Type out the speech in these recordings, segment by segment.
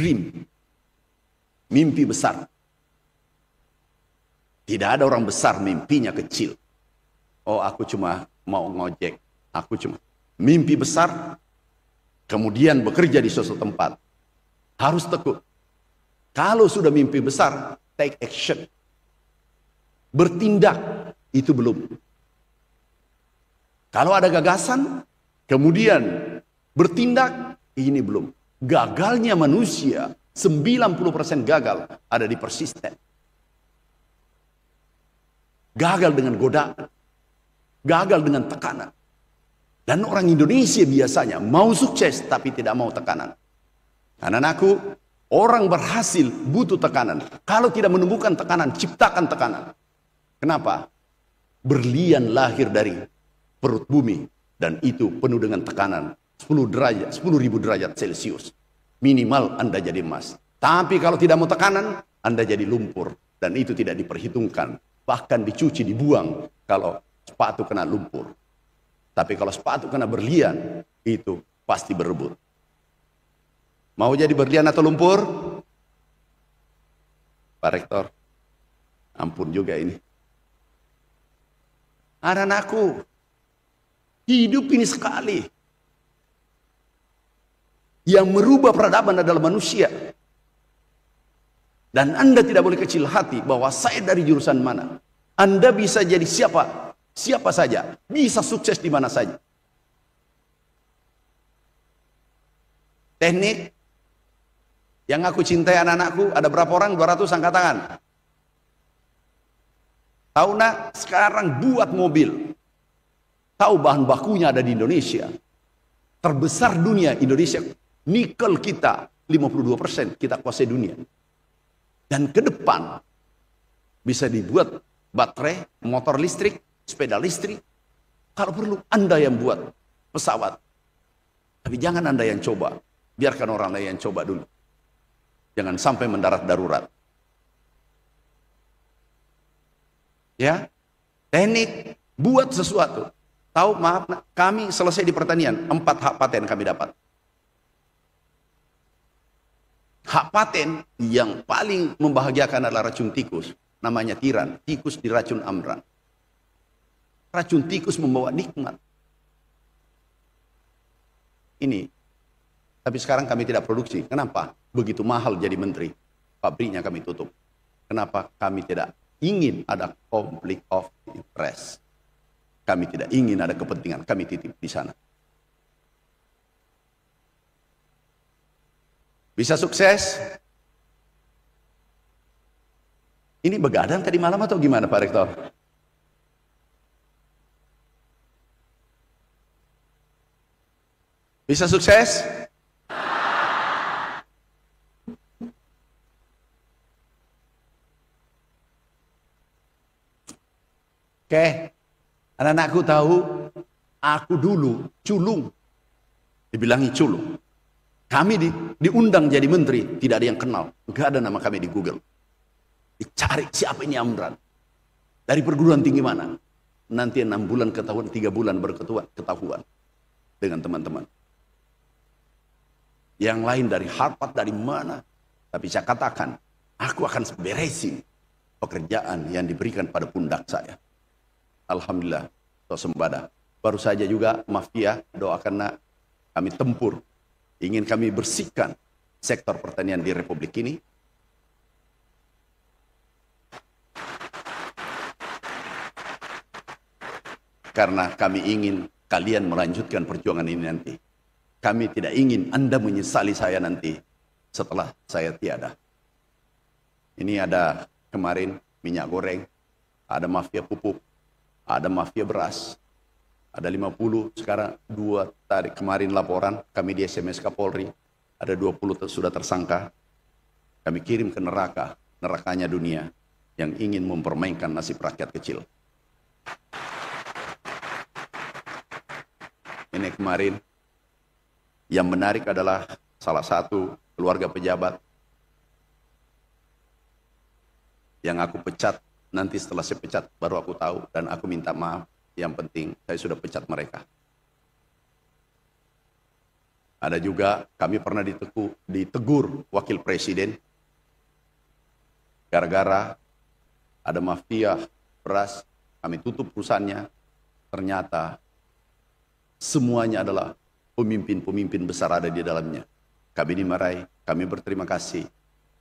dream. Mimpi besar. Tidak ada orang besar mimpinya kecil. Oh, aku cuma mau ngojek. Aku cuma mimpi besar, kemudian bekerja di suatu tempat. Harus tekun. Kalau sudah mimpi besar, take action. Bertindak, itu belum. Kalau ada gagasan, kemudian bertindak, ini belum. Gagalnya manusia, 90% gagal ada di persisten. Gagal dengan godaan. Gagal dengan tekanan. Dan orang Indonesia biasanya mau sukses tapi tidak mau tekanan. Anak-anakku, orang berhasil butuh tekanan. Kalau tidak menemukan tekanan, ciptakan tekanan. Kenapa? Berlian lahir dari perut bumi dan itu penuh dengan tekanan 10.000 derajat Celcius. Minimal Anda jadi emas. Tapi kalau tidak mau tekanan, Anda jadi lumpur dan itu tidak diperhitungkan. Bahkan dicuci, dibuang kalau sepatu kena lumpur. Tapi kalau sepatu kena berlian, itu pasti berebut. Mau jadi berlian atau lumpur? Pak Rektor, ampun juga ini. Anak-anakku, hidup ini sekali. Yang merubah peradaban adalah manusia. Dan Anda tidak boleh kecil hati bahwa saya dari jurusan mana. Anda bisa jadi siapa saja. Bisa sukses di mana saja. Teknik yang aku cintai anak-anakku, ada berapa orang? 200, angkat tangan. Tahu nak, sekarang buat mobil. Tahu bahan bakunya ada di Indonesia. Terbesar dunia Indonesia. Nikel kita 52% kita kuasai dunia. Dan ke depan bisa dibuat baterai, motor listrik, sepeda listrik. Kalau perlu Anda yang buat pesawat. Tapi jangan Anda yang coba. Biarkan orang lain yang coba dulu. Jangan sampai mendarat darurat. Ya, teknik buat sesuatu. Tahu, maaf, kami selesai di pertanian, 4 hak paten kami dapat. Hak paten yang paling membahagiakan adalah racun tikus. Namanya tiran, tikus diracun amran. Racun tikus membawa nikmat. Ini. Tapi sekarang kami tidak produksi. Kenapa? Begitu mahal jadi menteri. Pabriknya kami tutup. Kenapa? Kami tidak ingin ada konflik of interest. Kami tidak ingin ada kepentingan. Kami titip di sana. Bisa sukses? Ini begadang tadi malam atau gimana Pak Rektor? Bisa sukses? Oke, anak-anakku tahu, aku dulu culung, dibilangi culung. Kami diundang jadi menteri, tidak ada yang kenal, nggak ada nama kami di Google. Dicari siapa ini Amran, dari perguruan tinggi mana? Nanti 6 bulan ketahuan, 3 bulan baru ketahuan dengan teman-teman. Yang lain dari Harvard, dari mana? Tapi saya katakan, aku akan beresin pekerjaan yang diberikan pada pundak saya. Alhamdulillah, swasembada. Baru saja juga mafia, doakan nak, kami tempur. Ingin kami bersihkan sektor pertanian di Republik ini. Karena kami ingin kalian melanjutkan perjuangan ini nanti. Kami tidak ingin Anda menyesali saya nanti setelah saya tiada. Ini ada kemarin minyak goreng, ada mafia pupuk, ada mafia beras, ada 50, sekarang 2 tadi kemarin laporan, kami di SMS Kapolri, ada 20 sudah tersangka. Kami kirim ke neraka, nerakanya dunia, yang ingin mempermainkan nasib rakyat kecil. Ini kemarin, yang menarik adalah salah satu keluarga pejabat yang aku pecat. Nanti setelah saya pecat baru aku tahu dan aku minta maaf. Yang penting saya sudah pecat mereka. Ada juga kami pernah ditegur wakil presiden gara-gara ada mafia beras, kami tutup perusahaannya. Ternyata semuanya adalah pemimpin-pemimpin besar ada di dalamnya. Kami dimarahi, kami berterima kasih.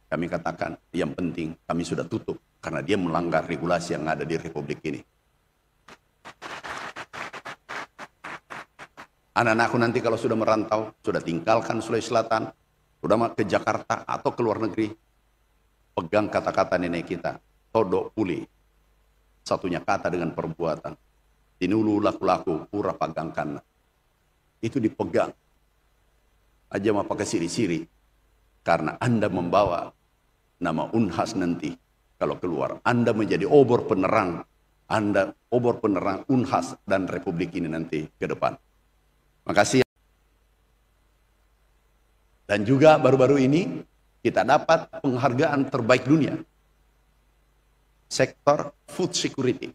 Kami katakan yang penting kami sudah tutup karena dia melanggar regulasi yang ada di Republik ini. Anak-anakku nanti kalau sudah merantau, sudah tinggalkan Sulawesi Selatan, sudah ke Jakarta atau ke luar negeri, pegang kata-kata nenek kita, todok puli. Satunya kata dengan perbuatan. Tinulu laku-laku, pura pagangkan. Itu dipegang. Aja mau pakai siri-siri. Karena Anda membawa nama Unhas nanti. Kalau keluar, Anda menjadi obor penerang. Anda obor penerang Unhas dan Republik ini nanti ke depan. Makasih. Dan juga baru-baru ini kita dapat penghargaan terbaik dunia. Sektor food security,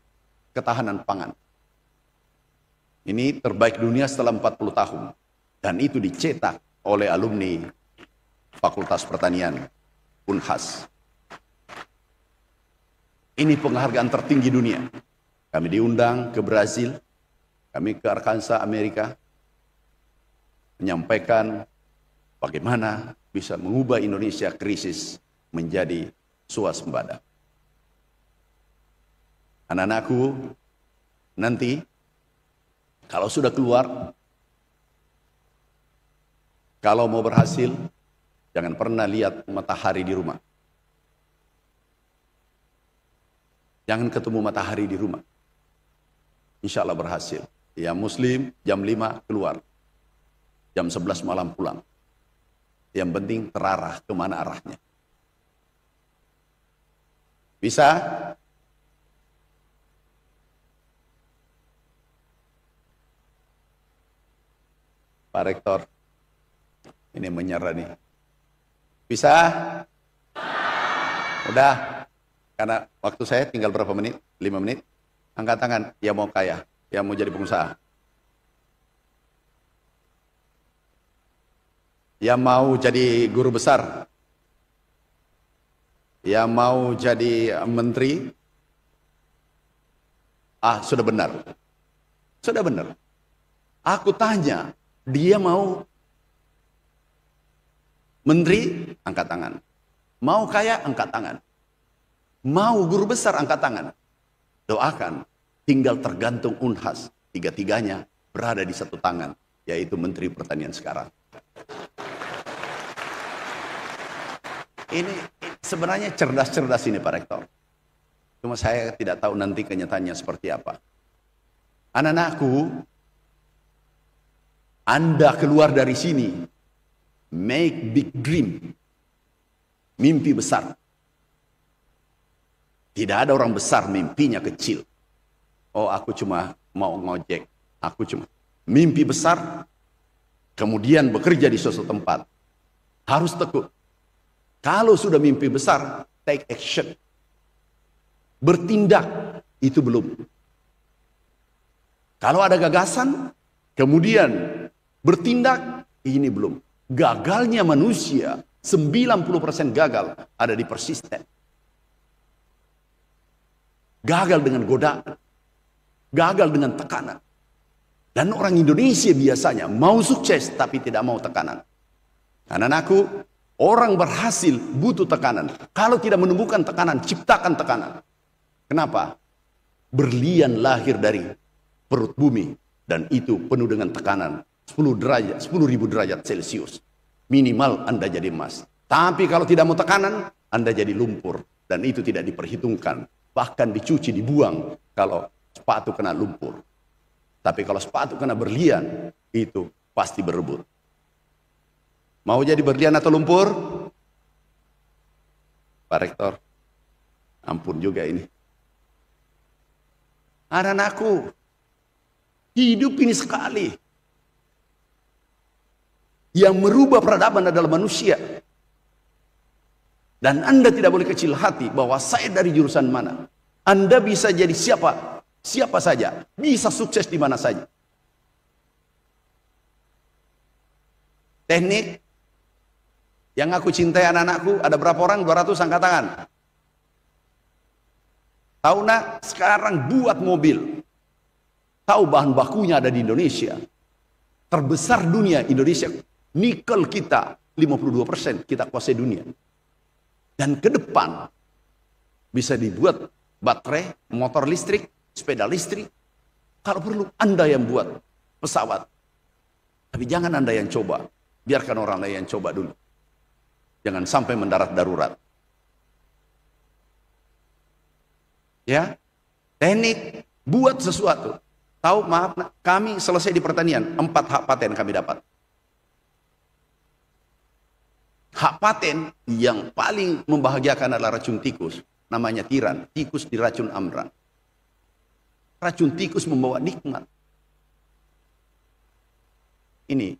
ketahanan pangan. Ini terbaik dunia setelah 40 tahun. Dan itu dicetak oleh alumni Fakultas Pertanian Unhas. Ini penghargaan tertinggi dunia. Kami diundang ke Brazil, kami ke Arkansas, Amerika, menyampaikan bagaimana bisa mengubah Indonesia krisis menjadi swasembada. Anak-anakku, nanti kalau sudah keluar, kalau mau berhasil, jangan pernah lihat matahari di rumah. Jangan ketemu matahari di rumah. Insya Allah berhasil. Ya Muslim, jam 5 keluar. Jam 11 malam pulang. Yang penting terarah kemana arahnya. Bisa? Pak Rektor, ini menyerah nih. Bisa? Udah? Karena waktu saya tinggal berapa menit? 5 menit. Angkat tangan, yang mau kaya, yang mau jadi pengusaha. Yang mau jadi guru besar, yang mau jadi menteri, sudah benar. Sudah benar. Aku tanya, dia mau menteri, angkat tangan. Mau kaya, angkat tangan. Mau guru besar, angkat tangan. Doakan, tinggal tergantung Unhas. Tiga-tiganya berada di satu tangan, yaitu Menteri Pertanian sekarang. Ini sebenarnya cerdas-cerdas ini Pak Rektor. Cuma saya tidak tahu nanti kenyataannya seperti apa. Anak-anakku, Anda keluar dari sini, make big dream, mimpi besar. Tidak ada orang besar mimpinya kecil. Oh, aku cuma mau ngojek, aku cuma mimpi besar, kemudian bekerja di suatu tempat. Harus tekun. Kalau sudah mimpi besar, take action. Bertindak, itu belum. Kalau ada gagasan, kemudian bertindak, ini belum. Gagalnya manusia, 90% gagal ada di persisten. Gagal dengan godaan. Gagal dengan tekanan. Dan orang Indonesia biasanya mau sukses tapi tidak mau tekanan. Anak-anakku, orang berhasil butuh tekanan. Kalau tidak menemukan tekanan, ciptakan tekanan. Kenapa? Berlian lahir dari perut bumi. Dan itu penuh dengan tekanan. 10.000 derajat Celcius. Minimal Anda jadi emas. Tapi kalau tidak mau tekanan, Anda jadi lumpur. Dan itu tidak diperhitungkan. Bahkan dicuci, dibuang kalau sepatu kena lumpur. Tapi kalau sepatu kena berlian, itu pasti berebut. Mau jadi berlian atau lumpur? Pak Rektor, ampun juga ini. Anak-anakku, hidup ini sekali. Yang merubah peradaban adalah manusia. Dan Anda tidak boleh kecil hati bahwa saya dari jurusan mana. Anda bisa jadi siapa saja. Bisa sukses di mana saja. teknik yang aku cintai anak-anakku, ada berapa orang? 200, angkat tangan. Tahu nak, sekarang buat mobil. Tahu bahan bakunya ada di Indonesia. Terbesar dunia, Indonesia. Nikel kita 52%, kita kuasai dunia. Dan ke depan bisa dibuat baterai, motor listrik, sepeda listrik. Kalau perlu Anda yang buat pesawat. Tapi jangan Anda yang coba. Biarkan orang lain yang coba dulu. Jangan sampai mendarat darurat. Ya, teknik buat sesuatu. Tahu, maaf, kami selesai di pertanian, 4 hak paten kami dapat. Hak paten yang paling membahagiakan adalah racun tikus, namanya tiran. Tikus diracun amran. Racun tikus membawa nikmat. Ini.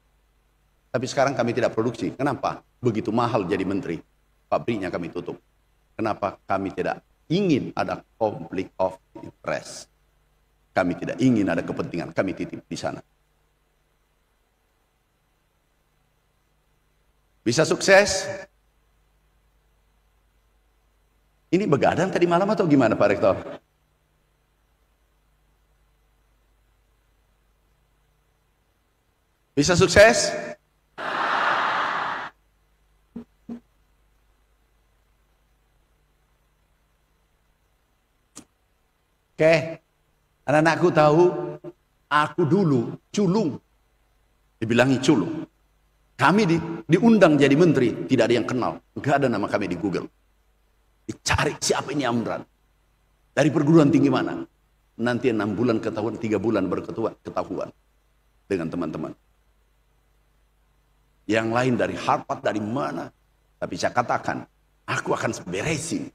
Tapi sekarang kami tidak produksi. Kenapa? Begitu mahal jadi menteri. Pabriknya kami tutup. Kenapa? Kami tidak ingin ada konflik of interest. Kami tidak ingin ada kepentingan. Kami titip di sana. Bisa sukses? Ini begadang tadi malam atau gimana Pak Rektor? Bisa sukses? Oke, anak-anakku tahu, aku dulu culung, dibilangi culung. Kami diundang jadi menteri, tidak ada yang kenal, nggak ada nama kami di Google. Dicari siapa ini Amran, dari perguruan tinggi mana? Nanti 6 bulan ketahuan, 3 bulan ketahuan dengan teman-teman. Yang lain dari Harvard, dari mana? Tapi saya katakan, aku akan beresin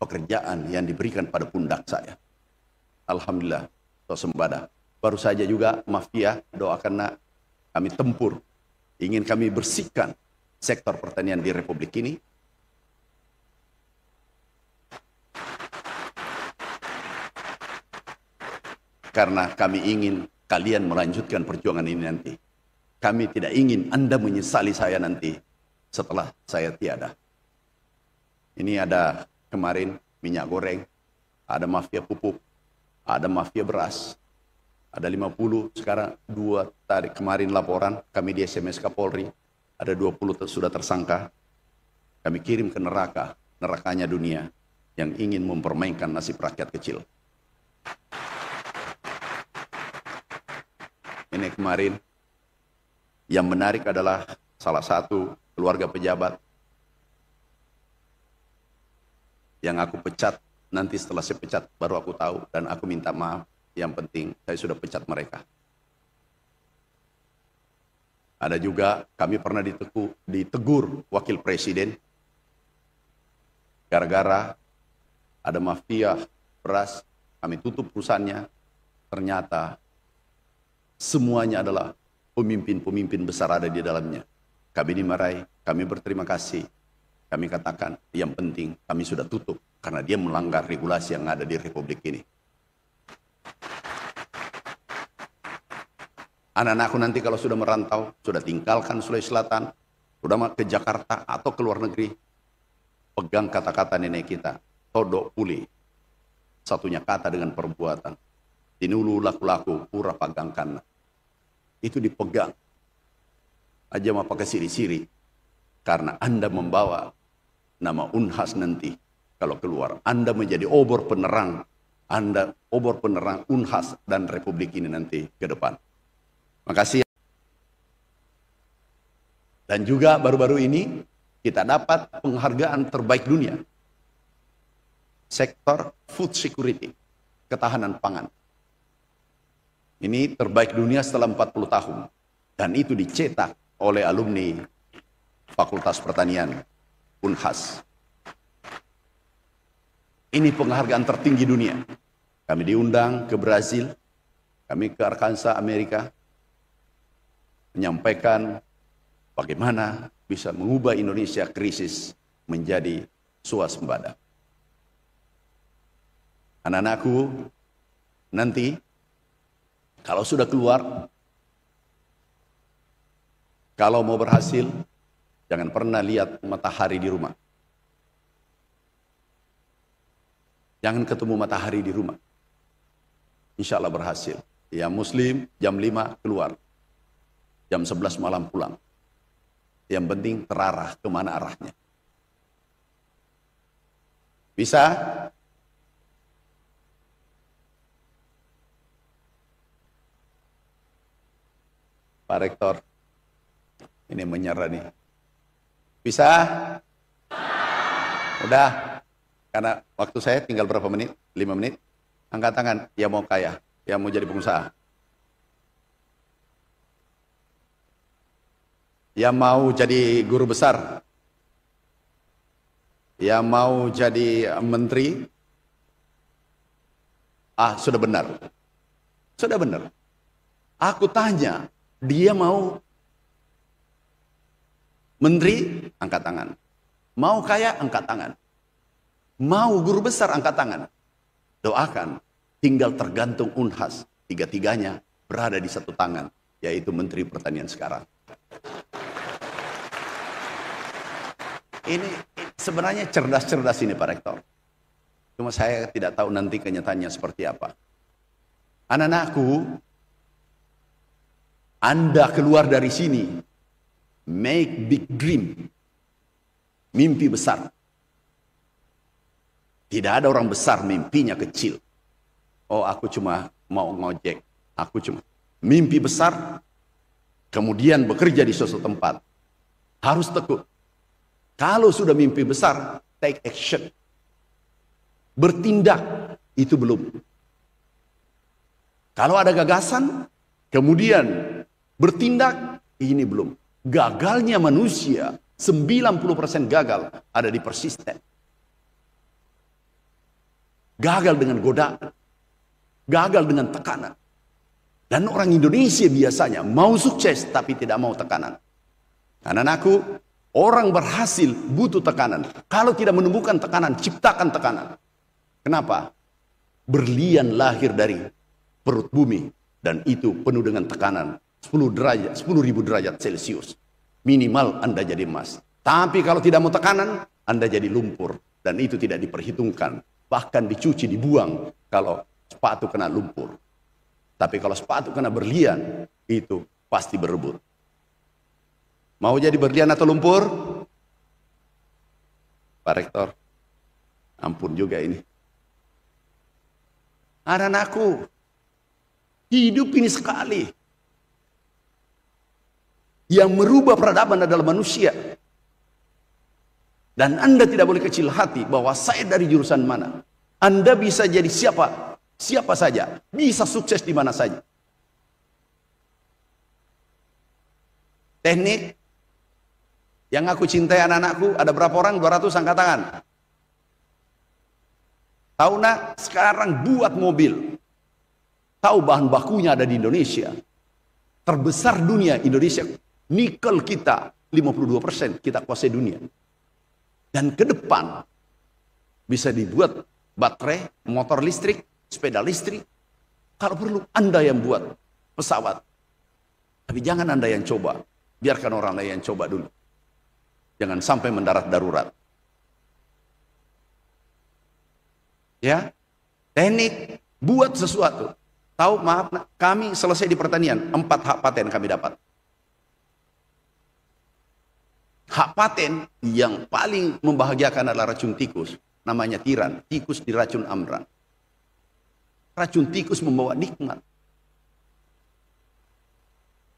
pekerjaan yang diberikan pada pundak saya. Alhamdulillah, swasembada. Baru saja juga mafia, doakan kami tempur. Ingin kami bersihkan sektor pertanian di Republik ini. Karena kami ingin kalian melanjutkan perjuangan ini nanti. Kami tidak ingin Anda menyesali saya nanti setelah saya tiada. Ini ada kemarin minyak goreng, ada mafia pupuk, ada mafia beras, ada 50, sekarang 2 tadi kemarin laporan, kami di SMS Kapolri, ada 20 sudah tersangka, kami kirim ke neraka, nerakanya dunia, yang ingin mempermainkan nasib rakyat kecil. Ini kemarin, yang menarik adalah salah satu keluarga pejabat, yang aku pecat. Nanti setelah saya pecat baru aku tahu dan aku minta maaf. Yang penting saya sudah pecat mereka. Ada juga kami pernah ditegur wakil presiden gara-gara ada mafia beras, kami tutup perusahaannya. Ternyata semuanya adalah pemimpin-pemimpin besar ada di dalamnya. Kami dimarahi, kami berterima kasih. Kami katakan yang penting kami sudah tutup karena dia melanggar regulasi yang ada di Republik ini. Anak-anakku nanti kalau sudah merantau, sudah tinggalkan Sulawesi Selatan, sudah ke Jakarta atau ke luar negeri, pegang kata-kata nenek kita, todok puli. Satunya kata dengan perbuatan. Tinulu laku-laku, pura pagangkan. Itu dipegang. Aja mau pakai siri-siri. Karena Anda membawa nama Unhas nanti. Kalau keluar, Anda menjadi obor penerang. Anda obor penerang Unhas dan Republik ini nanti ke depan. Makasih. Dan juga baru-baru ini kita dapat penghargaan terbaik dunia. Sektor food security, ketahanan pangan. Ini terbaik dunia setelah 40 tahun. Dan itu dicetak oleh alumni Fakultas Pertanian Unhas. Ini penghargaan tertinggi dunia. Kami diundang ke Brazil, kami ke Arkansas, Amerika, menyampaikan bagaimana bisa mengubah Indonesia krisis menjadi swasembada. Anak-anakku, nanti kalau sudah keluar, Kalau mau berhasil, jangan pernah lihat matahari di rumah. Jangan ketemu matahari di rumah. Insya Allah berhasil. Yang Muslim jam 5 keluar. Jam 11 malam pulang. Yang penting terarah kemana arahnya. Bisa? Pak Rektor, ini menyerah nih. Bisa? Udah? Karena waktu saya tinggal berapa menit? 5 menit. Angkat tangan, yang mau kaya, yang mau jadi pengusaha. Yang mau jadi guru besar. Yang mau jadi menteri. Sudah benar. Sudah benar. Aku tanya, dia mau menteri, angkat tangan. Mau kaya, angkat tangan. Mau guru besar, angkat tangan. Doakan, tinggal tergantung Unhas. Tiga-tiganya berada di satu tangan, yaitu Menteri Pertanian sekarang. Ini sebenarnya cerdas-cerdas ini Pak Rektor. Cuma saya tidak tahu nanti kenyataannya seperti apa. Anak-anakku, Anda keluar dari sini, make big dream, mimpi besar. Tidak ada orang besar mimpinya kecil. Oh, aku cuma mau ngojek, aku cuma mimpi besar, kemudian bekerja di suatu tempat. Harus tekun. Kalau sudah mimpi besar, take action. Bertindak, itu belum. Kalau ada gagasan, kemudian bertindak, ini belum. Gagalnya manusia, 90% gagal ada di persisten. Gagal dengan godaan. Gagal dengan tekanan. Dan orang Indonesia biasanya mau sukses tapi tidak mau tekanan. Anak-anakku, orang berhasil butuh tekanan. Kalau tidak menemukan tekanan, ciptakan tekanan. Kenapa? Berlian lahir dari perut bumi. Dan itu penuh dengan tekanan. 10.000 derajat Celcius. Minimal Anda jadi emas. Tapi kalau tidak mau tekanan, Anda jadi lumpur. Dan itu tidak diperhitungkan. Bahkan dicuci, dibuang kalau sepatu kena lumpur. Tapi kalau sepatu kena berlian, itu pasti berebut. Mau jadi berlian atau lumpur? Pak Rektor, ampun juga ini. Anak-anakku, hidup ini sekali. Yang merubah peradaban adalah manusia. Dan Anda tidak boleh kecil hati bahwa saya dari jurusan mana. Anda bisa jadi siapa saja. Bisa sukses di mana saja. Teknik yang aku cintai anak-anakku, ada berapa orang? 200, angkat tangan. Tahu nak, sekarang buat mobil. Tahu bahan bakunya ada di Indonesia. Terbesar dunia, Indonesia. Nikel kita 52%, kita kuasai dunia. Dan ke depan bisa dibuat baterai, motor listrik, sepeda listrik. Kalau perlu Anda yang buat pesawat. Tapi jangan Anda yang coba. Biarkan orang lain yang coba dulu. Jangan sampai mendarat darurat. Ya, teknik buat sesuatu. Tahu, maaf, kami selesai di pertanian, 4 hak paten kami dapat. Hak paten yang paling membahagiakan adalah racun tikus. Namanya tiran. Tikus diracun amran. Racun tikus membawa nikmat.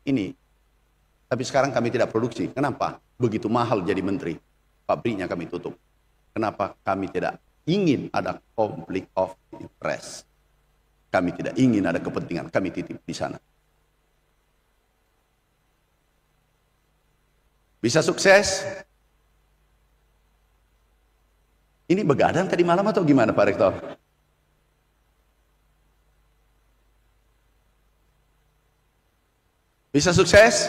Ini. Tapi sekarang kami tidak produksi. Kenapa? Begitu mahal jadi menteri. Pabriknya kami tutup. Kenapa? Kami tidak ingin ada konflik of interest. Kami tidak ingin ada kepentingan. Kami titip di sana. Bisa sukses? Ini begadang tadi malam atau gimana Pak Rektor? Bisa sukses?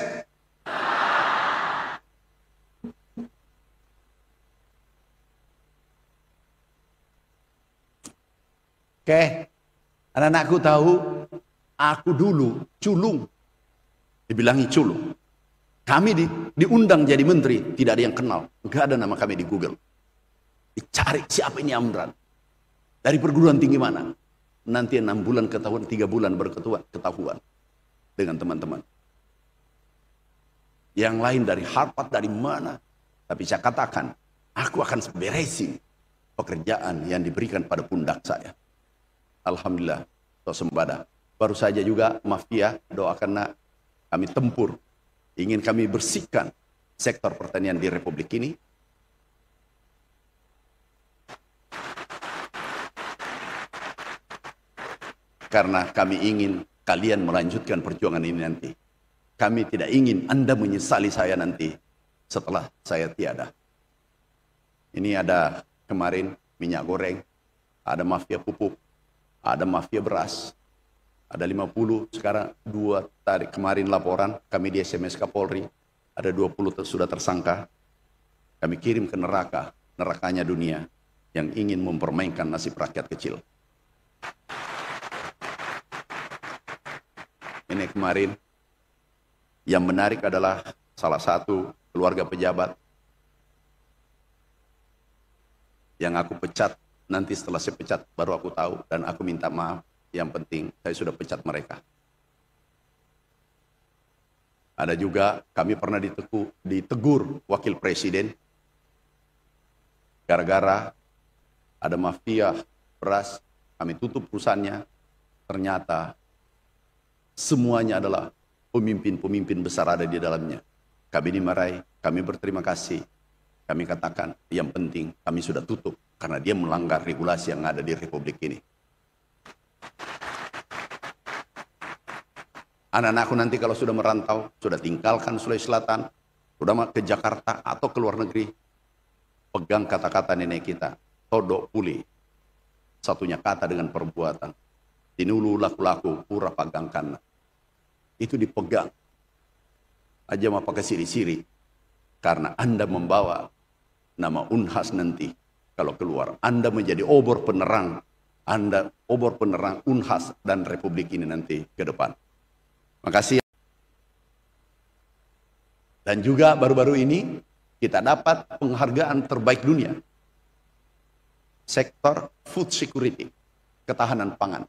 Oke, anak-anakku tahu, aku dulu culung. Dibilangi culung. Kami diundang jadi menteri, tidak ada yang kenal. Nggak ada nama kami di Google. Dicari siapa ini Amran. Dari perguruan tinggi mana? Nanti 6 bulan ketahuan, 3 bulan ketahuan dengan teman-teman. Yang lain dari Harvard, dari mana. Tapi saya katakan, aku akan beresin pekerjaan yang diberikan pada pundak saya. Alhamdulillah, swasembada. Baru saja juga mafia, doakan nak, kami tempur. Ingin kami bersihkan sektor pertanian di Republik ini. Karena kami ingin kalian melanjutkan perjuangan ini nanti. Kami tidak ingin Anda menyesali saya nanti setelah saya tiada. Ini ada kemarin minyak goreng, ada mafia pupuk, ada mafia beras, ada 50, sekarang 2 tadi kemarin laporan, kami di SMS Kapolri, ada 20 sudah tersangka. Kami kirim ke neraka, nerakanya dunia, yang ingin mempermainkan nasib rakyat kecil. Ini kemarin, yang menarik adalah salah satu keluarga pejabat yang aku pecat. Nanti setelah saya pecat baru aku tahu dan aku minta maaf. Yang penting saya sudah pecat mereka. Ada juga kami pernah ditegur wakil presiden gara-gara ada mafia beras, kami tutup perusahaannya. Ternyata semuanya adalah pemimpin-pemimpin besar ada di dalamnya. Kami dimarahi, kami berterima kasih. Kami katakan yang penting kami sudah tutup karena dia melanggar regulasi yang ada di Republik ini. Anak-anakku nanti kalau sudah merantau, sudah tinggalkan Sulawesi Selatan, sudah ke Jakarta atau ke luar negeri, pegang kata-kata nenek kita, todok puli, satunya kata dengan perbuatan, tinulu laku-laku, pura pagangkan. Itu dipegang. Aja mau pakai siri-siri. Karena Anda membawa nama Unhas nanti. Kalau keluar, Anda menjadi obor penerang. Anda obor penerang Unhas dan Republik ini nanti ke depan. Makasih. Dan juga baru-baru ini kita dapat penghargaan terbaik dunia. Sektor food security, ketahanan pangan.